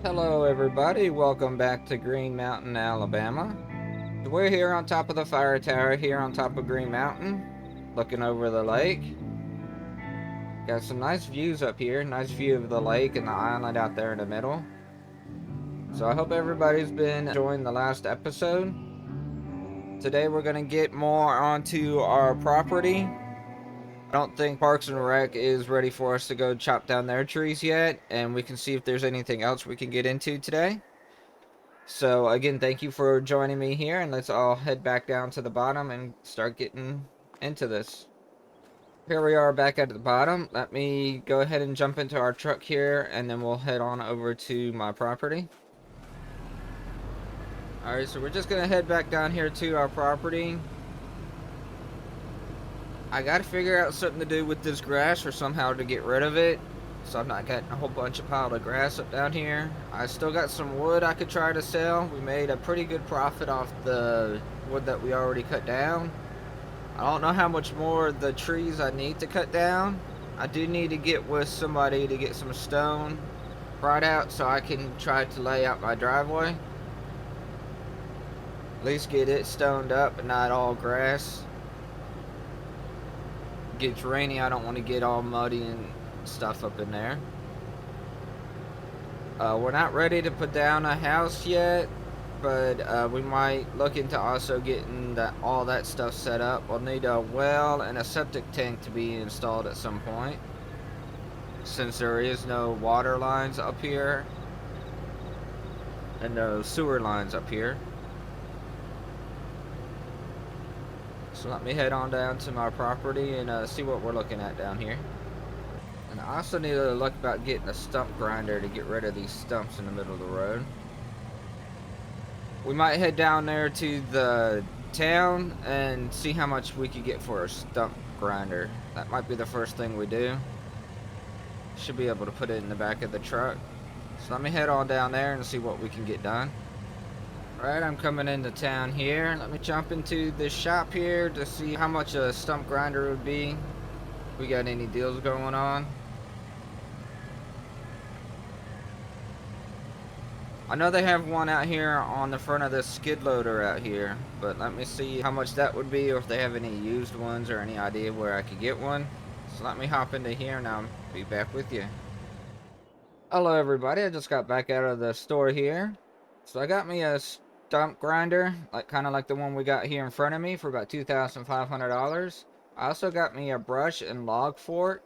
Hello everybody, welcome back to Green Mountain, Alabama. So we're here on top of the fire tower here on top of Green Mountain, looking over the lake. Got some nice views up here, nice view of the lake and the island out there in the middle. So I hope everybody's been enjoying the last episode. Today we're going to get more onto our property. I don't think Parks and Rec is ready for us to go chop down their trees yet, and we can see if there's anything else we can get into today. So again, thank you for joining me here, and let's all head back down to the bottom and start getting into this. Here we are back at the bottom. Let me go ahead and jump into our truck here, and then we'll head on over to my property. Alright, so we're just going to head back down here to our property. I got to figure out something to do with this grass or somehow to get rid of it. So I'm not getting a whole bunch of pile of grass up down here. I still got some wood I could try to sell. We made a pretty good profit off the wood that we already cut down. I don't know how much more of the trees I need to cut down. I do need to get with somebody to get some stone brought out so I can try to lay out my driveway. At least get it stoned up and not all grass. Gets rainy, I don't want to get all muddy and stuff up in there. We're not ready to put down a house yet, but we might look into also getting all that stuff set up. We'll need a well and a septic tank to be installed at some point, since there is no water lines up here and no sewer lines up here. So let me head on down to my property and see what we're looking at down here. And I also need to look about getting a stump grinder to get rid of these stumps in the middle of the road. We might head down there to the town and see how much we could get for a stump grinder. That might be the first thing we do. Should be able to put it in the back of the truck. So let me head on down there and see what we can get done. Alright, I'm coming into town here. Let me jump into this shop here to see how much a stump grinder would be. We got any deals going on? I know they have one out here on the front of the skid loader out here, but let me see how much that would be, or if they have any used ones or any idea where I could get one. So let me hop into here and I'll be back with you. Hello everybody, I just got back out of the store here. So I got me a stump grinder, kind of like the one we got here in front of me, for about $2,500. I also got me a brush and log fort,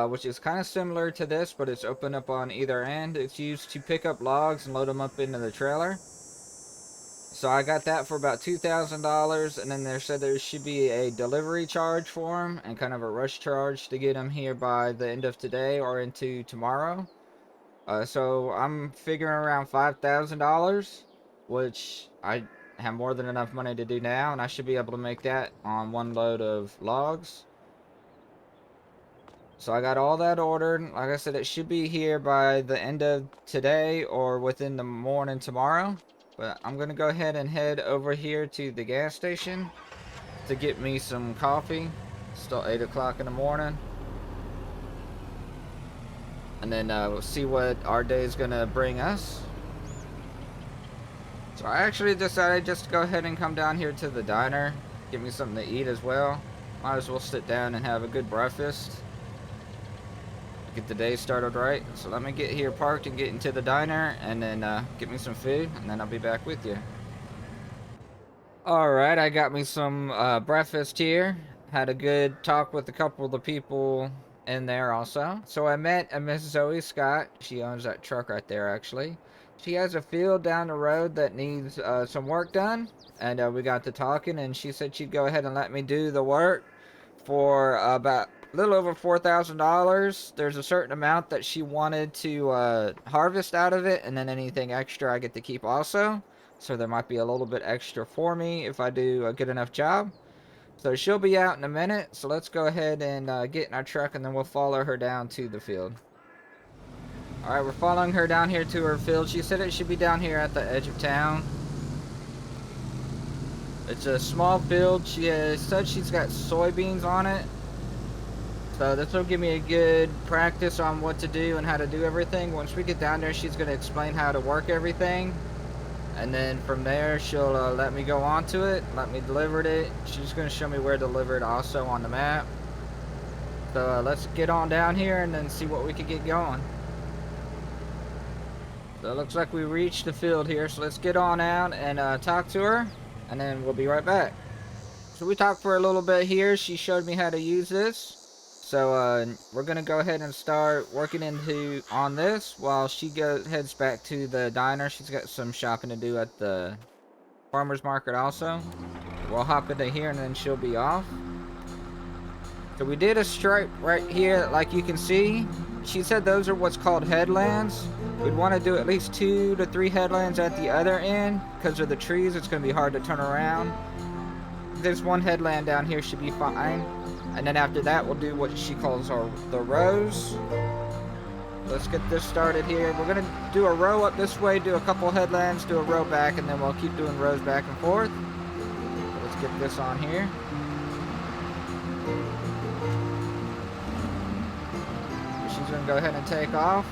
which is kind of similar to this, but it's open up on either end. It's used to pick up logs and load them up into the trailer. So I got that for about $2,000, and then they said there should be a delivery charge for them and kind of a rush charge to get them here by the end of today or into tomorrow. So I'm figuring around $5,000, which I have more than enough money to do now, and I should be able to make that on one load of logs. So I got all that ordered. Like I said, it should be here by the end of today or within the morning tomorrow. But I'm going to go ahead and head over here to the gas station to get me some coffee. It's still 8 o'clock in the morning. And then we'll see what our day is going to bring us. So I actually decided just to go ahead and come down here to the diner. Get me something to eat as well. Might as well sit down and have a good breakfast. Get the day started right. So let me get here parked and get into the diner. And then get me some food. And then I'll be back with you. Alright, I got me some breakfast here. Had a good talk with a couple of the people in there also. So I met a Miss Zoe Scott. She owns that truck right there actually. She has a field down the road that needs some work done, and we got to talking, and she said she'd go ahead and let me do the work for about a little over $4,000. There's a certain amount that she wanted to harvest out of it, and then anything extra I get to keep also. So there might be a little bit extra for me if I do a good enough job. So she'll be out in a minute, so let's go ahead and get in our truck, and then we'll follow her down to the field. Alright, we're following her down here to her field. She said it should be down here at the edge of town. It's a small field. She said she's got soybeans on it. So this will give me a good practice on what to do and how to do everything. Once we get down there, she's going to explain how to work everything. And then from there, she'll let me go onto it, let me deliver it. She's going to show me where to deliver it also on the map. So let's get on down here and then see what we can get going. So it looks like we reached the field here. So let's get on out and talk to her. And then we'll be right back. So we talked for a little bit here. She showed me how to use this. So we're gonna go ahead and start working on this while she heads back to the diner. She's got some shopping to do at the farmer's market also. We'll hop into here and then she'll be off. So we did a stripe right here, like you can see. She said those are what's called headlands. We'd want to do at least 2 to 3 headlands at the other end. Because of the trees, it's going to be hard to turn around. There's one headland down here, should be fine. And then after that, we'll do what she calls the rows. Let's get this started here. We're going to do a row up this way, do a couple headlands, do a row back, and then we'll keep doing rows back and forth. Let's get this on here. She's going to go ahead and take off.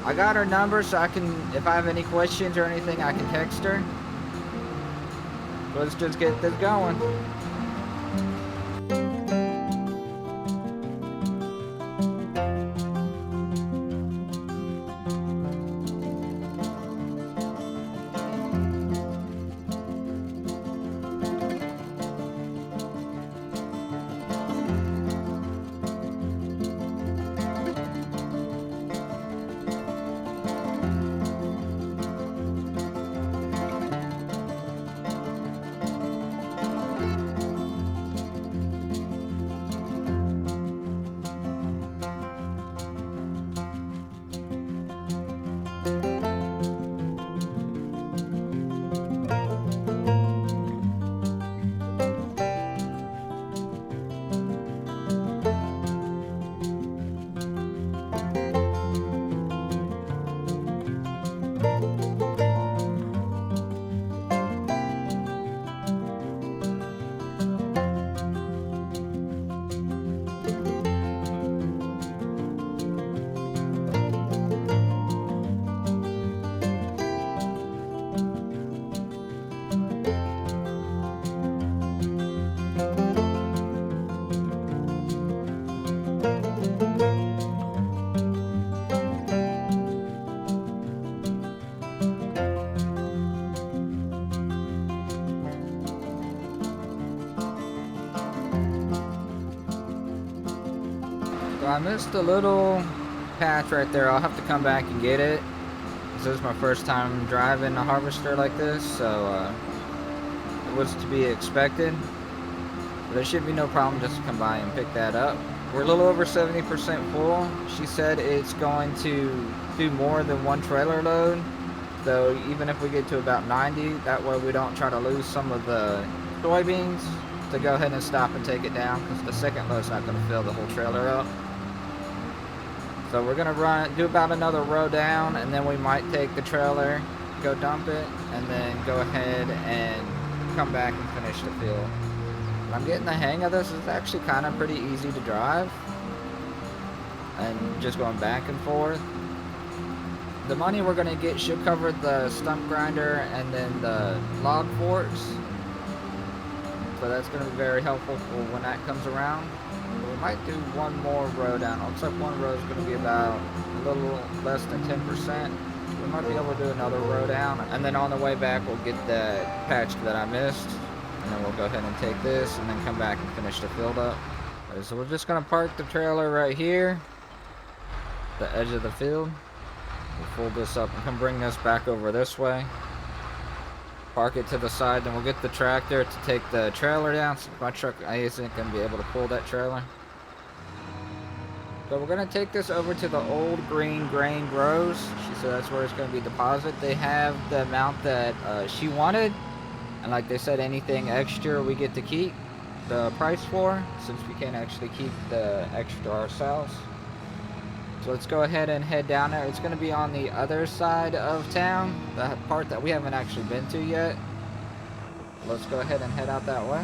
I got her number so I can, if I have any questions or anything, I can text her. Let's just get this going. So I missed a little patch right there. I'll have to come back and get it. This is my first time driving a harvester like this, so it was to be expected. But there should be no problem just to come by and pick that up. We're a little over 70% full. She said it's going to do more than one trailer load. So even if we get to about 90, that way we don't try to lose some of the soybeans, to go ahead and stop and take it down, because the second load's not going to fill the whole trailer up. So we're going to do about another row down, and then we might take the trailer, go dump it, and then go ahead and come back and finish the field. But I'm getting the hang of this. It's actually kind of pretty easy to drive, and just going back and forth. The money we're going to get should cover the stump grinder and then the log forks. So that's going to be very helpful for when that comes around. But we might do one more row down. It looks like one row is going to be about a little less than 10%. We might be able to do another row down. And then on the way back, we'll get the patch that I missed. And then we'll go ahead and take this and then come back and finish the field up. Okay, so we're just going to park the trailer right here, the edge of the field. We'll fold this up and come bring this back over this way. Park it to the side, then we'll get the tractor to take the trailer down. So my truck isn't going to be able to pull that trailer. So we're going to take this over to the old green grain grows. She said that's where it's going to be deposited. They have the amount that she wanted. And like they said, anything extra we get to keep the price for, since we can't actually keep the extra ourselves. So let's go ahead and head down there. It's going to be on the other side of town, the part that we haven't actually been to yet. Let's go ahead and head out that way.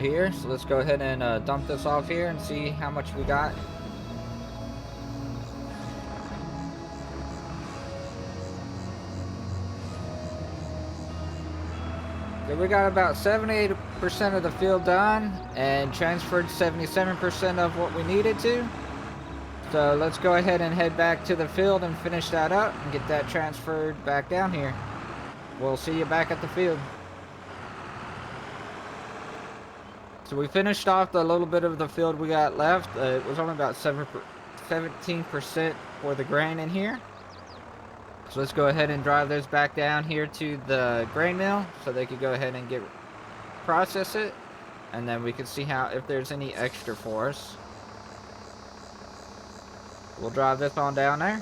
here. So let's go ahead and dump this off here and see how much we got. So we got about 78% of the field done and transferred 77% of what we needed to. So let's go ahead and head back to the field and finish that up and get that transferred back down here. We'll see you back at the field. So we finished off the little bit of the field we got left. It was only about 17% for the grain in here. So let's go ahead and drive those back down here to the grain mill so they could go ahead and process it, and then we can see if there's any extra for us. We'll drive this on down there.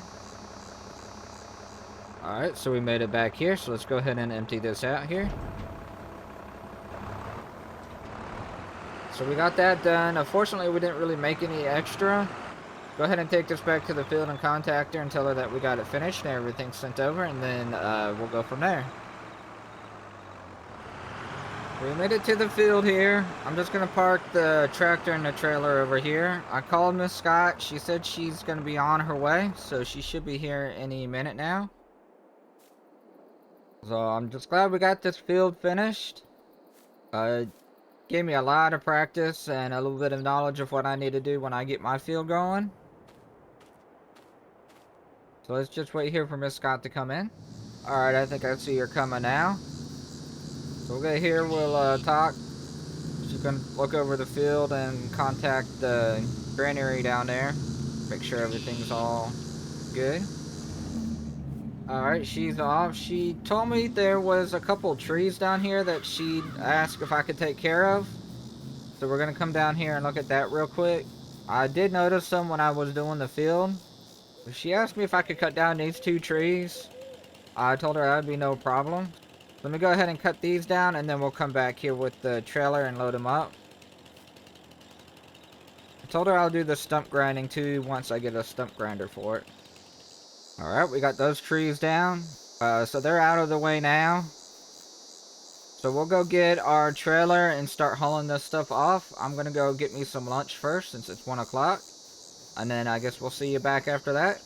Alright, so we made it back here, so let's go ahead and empty this out here. So we got that done. Unfortunately, we didn't really make any extra. Go ahead and take this back to the field and contact her and tell her that we got it finished and everything's sent over, and then we'll go from there. We made it to the field here. I'm just going to park the tractor and the trailer over here. I called Miss Scott. She said she's going to be on her way, so she should be here any minute now. So I'm just glad we got this field finished. Gave me a lot of practice and a little bit of knowledge of what I need to do when I get my field going. So let's just wait here for Miss Scott to come in. Alright, I think I see her coming now. So we'll get here, we'll talk. She's gonna look over the field and contact the granary down there. Make sure everything's all good. Alright, she's off. She told me there was a couple trees down here that she'd asked if I could take care of. So we're gonna come down here and look at that real quick. I did notice them when I was doing the field. She asked me if I could cut down these two trees. I told her that'd be no problem. Let me go ahead and cut these down, and then we'll come back here with the trailer and load them up. I told her I'll do the stump grinding too once I get a stump grinder for it. Alright, we got those trees down. So they're out of the way now. So we'll go get our trailer and start hauling this stuff off. I'm going to go get me some lunch first since it's 1 o'clock. And then I guess we'll see you back after that.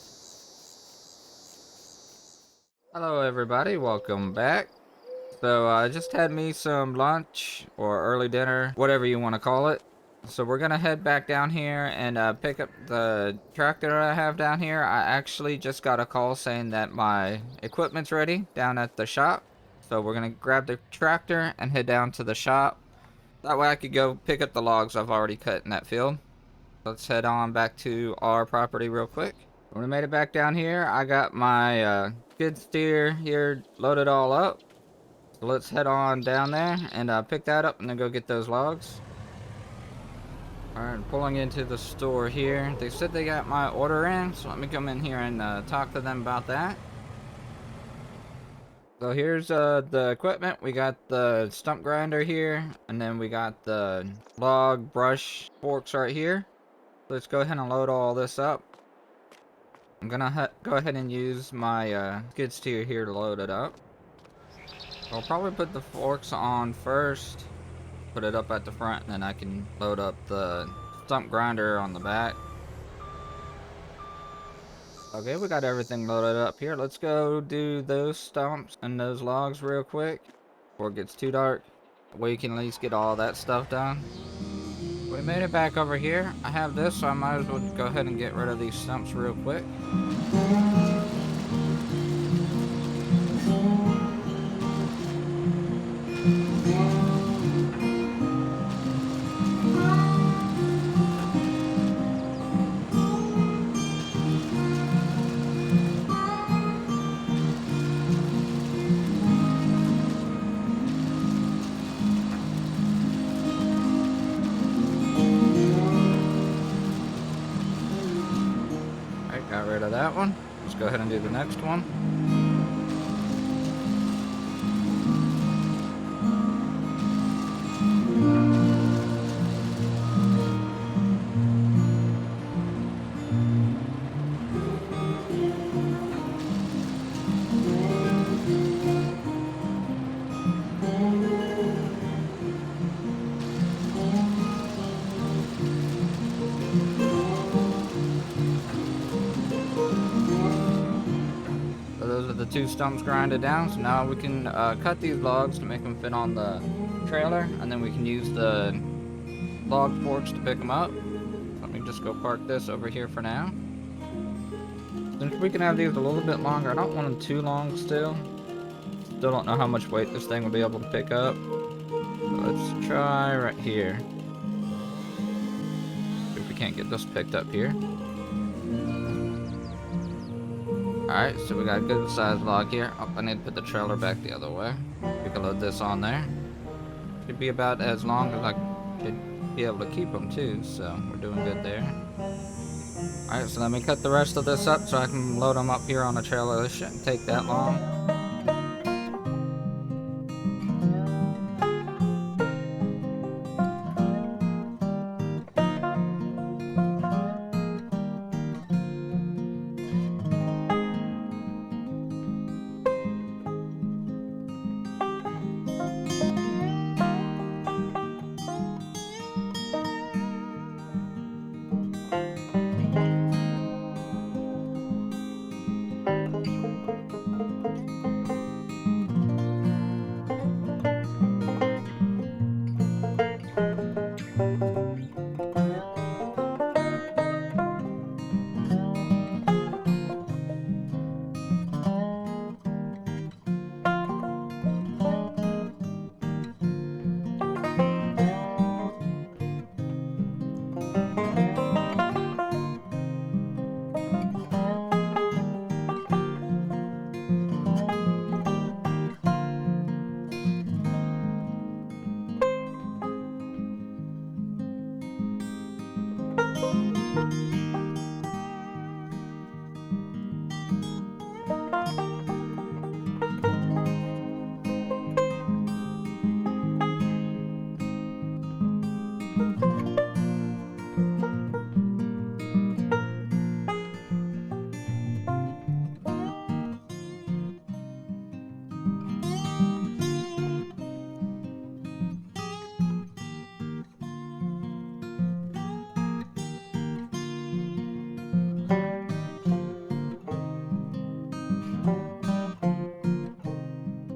Hello everybody, welcome back. So I just had me some lunch or early dinner, whatever you want to call it. So we're going to head back down here and pick up the tractor I have down here. I actually just got a call saying that my equipment's ready down at the shop. So we're going to grab the tractor and head down to the shop. That way I could go pick up the logs I've already cut in that field. Let's head on back to our property real quick. When we made it back down here, I got my skid steer here loaded all up. So let's head on down there and pick that up and then go get those logs. Alright, pulling into the store here. They said they got my order in, so let me come in here and talk to them about that. So here's the equipment. We got the stump grinder here, and then we got the log brush forks right here. Let's go ahead and load all this up. I'm gonna go ahead and use my skid steer here to load it up. I'll probably put the forks on first, put it up at the front, and then I can load up the stump grinder on the back. Okay, we got everything loaded up here. Let's go do those stumps and those logs real quick before it gets too dark. We can at least get all that stuff done. We made it back over here. I have this, so I might as well go ahead and get rid of these stumps real quick. Got rid of that one. Let's go ahead and do the next one. because of the 2 stumps grinded down. So now we can cut these logs to make them fit on the trailer, and then we can use the log forks to pick them up. Let me just go park this over here for now. Since we can have these a little bit longer, I don't want them too long still. Still don't know how much weight this thing will be able to pick up. So let's try right here. See if we can't get this picked up here. Alright, so we got a good sized log here. Oh, I need to put the trailer back the other way. We can load this on there. Should be about as long as I should be able to keep them too, so we're doing good there. Alright, so let me cut the rest of this up so I can load them up here on the trailer. This shouldn't take that long.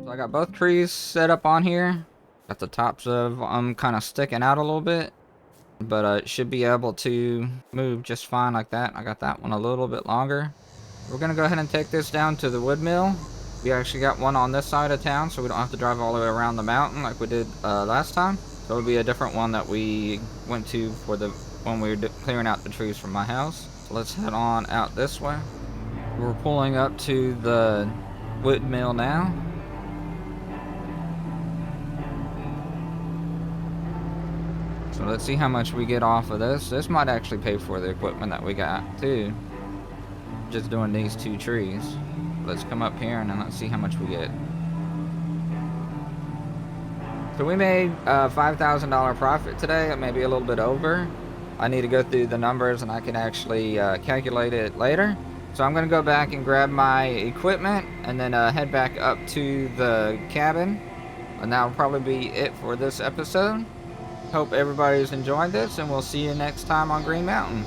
I got both trees set up on here. Got the tops of them kind of sticking out a little bit, but it should be able to move just fine like that. I got that one a little bit longer. We're gonna go ahead and take this down to the wood mill. We actually got one on this side of town, so we don't have to drive all the way around the mountain like we did last time. So it'll be a different one that we went to for the when we were clearing out the trees from my house. So let's head on out this way. We're pulling up to the wood mill now. So let's see how much we get off of this. This might actually pay for the equipment that we got too. Just doing these 2 trees. Let's come up here and then let's see how much we get. So we made a $5,000 profit today, maybe a little bit over. I need to go through the numbers and I can actually calculate it later. So I'm gonna go back and grab my equipment and then head back up to the cabin. And that'll probably be it for this episode. Hope everybody's enjoyed this, and we'll see you next time on Green Mountain.